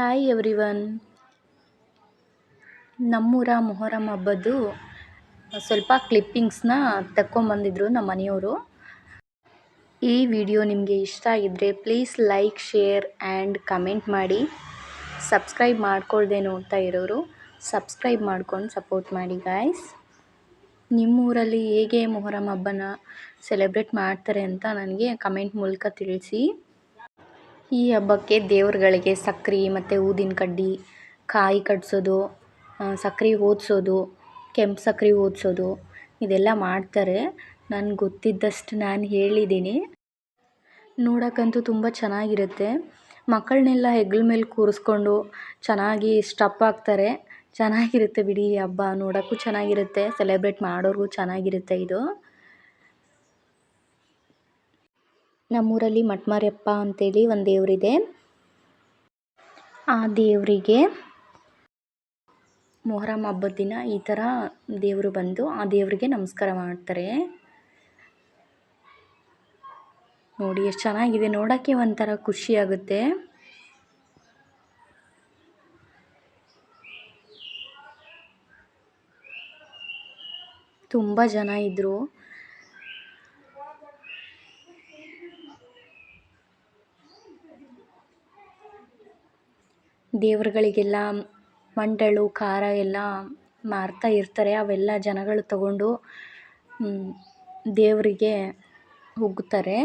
Hi everyone. ನಮ್ಮೂರ ಮೊಹರಂ ಹಬ್ಬದ್ದು ಸ್ವಲ್ಪ ಕ್ಲಿಪ್ಪಿಂಗ್ಸ್ನ ತಕ್ಕೊಂಬಂದಿದ್ರು ನಮ್ಮ ಮನೆಯವರು. ಈ ವಿಡಿಯೋ ನಿಮಗೆ ಇಷ್ಟ ಆಗಿದ್ದರೆ please like, share and comment ಮಾಡಿ. ಸಬ್ಸ್ಕ್ರೈಬ್ ಮಾಡ್ಕೊಳ್ದೆ ನೋಡ್ತಾ ಇರೋರು ಸಬ್ಸ್ಕ್ರೈಬ್ ಮಾಡ್ಕೊಂಡು ಸಪೋರ್ಟ್ ಮಾಡಿ ಗಾಯ್ಸ್. ನಿಮ್ಮೂರಲ್ಲಿ ಹೇಗೆ ಮೊಹರಂ ಹಬ್ಬನ ಸೆಲೆಬ್ರೇಟ್ ಮಾಡ್ತಾರೆ ಅಂತ ನನಗೆ ಕಮೆಂಟ್ ಮೂಲಕ ತಿಳಿಸಿ. ಈ ಹಬ್ಬಕ್ಕೆ ದೇವ್ರುಗಳಿಗೆ ಸಕ್ರೆ ಮತ್ತು ಊದಿನ ಕಡ್ಡಿ, ಕಾಯಿ ಕಡಿಸೋದು, ಸಕ್ರೆ ಓದಿಸೋದು, ಕೆಂಪು ಸಕ್ರೆ ಓದಿಸೋದು ಇದೆಲ್ಲ ಮಾಡ್ತಾರೆ. ನನಗೆ ಗೊತ್ತಿದ್ದಷ್ಟು ನಾನು ಹೇಳಿದ್ದೀನಿ. ನೋಡೋಕ್ಕಂತೂ ತುಂಬ ಚೆನ್ನಾಗಿರುತ್ತೆ. ಮಕ್ಕಳನ್ನೆಲ್ಲ ಹೆಗಲ ಮೇಲೆ ಕೂರಿಸ್ಕೊಂಡು ಚೆನ್ನಾಗಿ ಸ್ಟೆಪ್ ಹಾಕ್ತಾರೆ. ಚೆನ್ನಾಗಿರುತ್ತೆ ಬಿಡಿ ಈ ಹಬ್ಬ. ನೋಡೋಕ್ಕೂ ಚೆನ್ನಾಗಿರುತ್ತೆ, ಸೆಲೆಬ್ರೇಟ್ ಮಾಡೋರಿಗೂ ಚೆನ್ನಾಗಿರುತ್ತೆ ಇದು. ನಮ್ಮೂರಲ್ಲಿ ಮಟ್ಮಾರಿಯಪ್ಪ ಅಂತೇಳಿ ಒಂದು ದೇವರಿದೆ. ಆ ದೇವರಿಗೆ ಮೊಹರಂ ಹಬ್ಬದ ದಿನ ಈ ಥರ ದೇವರು ಬಂದು ಆ ದೇವರಿಗೆ ನಮಸ್ಕಾರ ಮಾಡ್ತಾರೆ. ನೋಡಿ ಎಷ್ಟು ಚೆನ್ನಾಗಿದೆ, ನೋಡೋಕ್ಕೆ ಒಂಥರ ಖುಷಿ ಆಗುತ್ತೆ. ತುಂಬ ಜನ ಇದ್ದರು. ದೇವರುಗಳಿಗೆಲ್ಲ ಮಂಡಳು ಖಾರ ಎಲ್ಲ ಮಾರ್ತಾ ಇರ್ತಾರೆ. ಅವೆಲ್ಲ ಜನಗಳು ತಗೊಂಡು ದೇವರಿಗೆ ಉಗ್ತಾರೆ.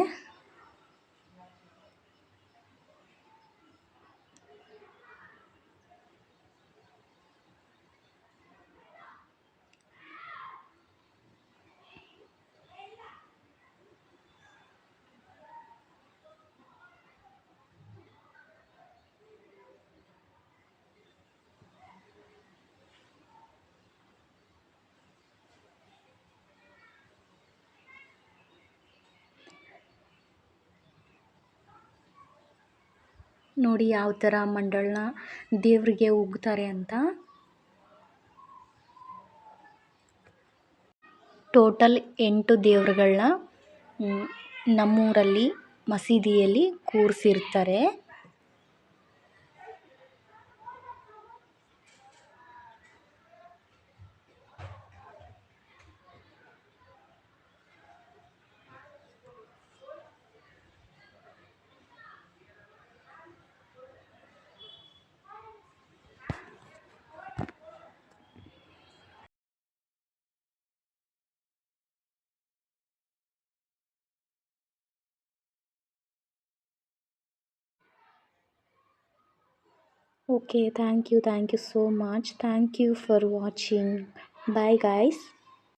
ನೋಡಿ ಯಾವ ಥರ ಮಂಡಳನ ದೇವರಿಗೆ ಉಗ್ತಾರೆ ಅಂತ. ಟೋಟಲ್ 8 ದೇವರುಗಳನ್ನ ನಮ್ಮೂರಲ್ಲಿ ಮಸೀದಿಯಲ್ಲಿ ಕೂರಿಸಿರ್ತಾರೆ. Okay, thank you so much. Thank you for watching. Bye guys.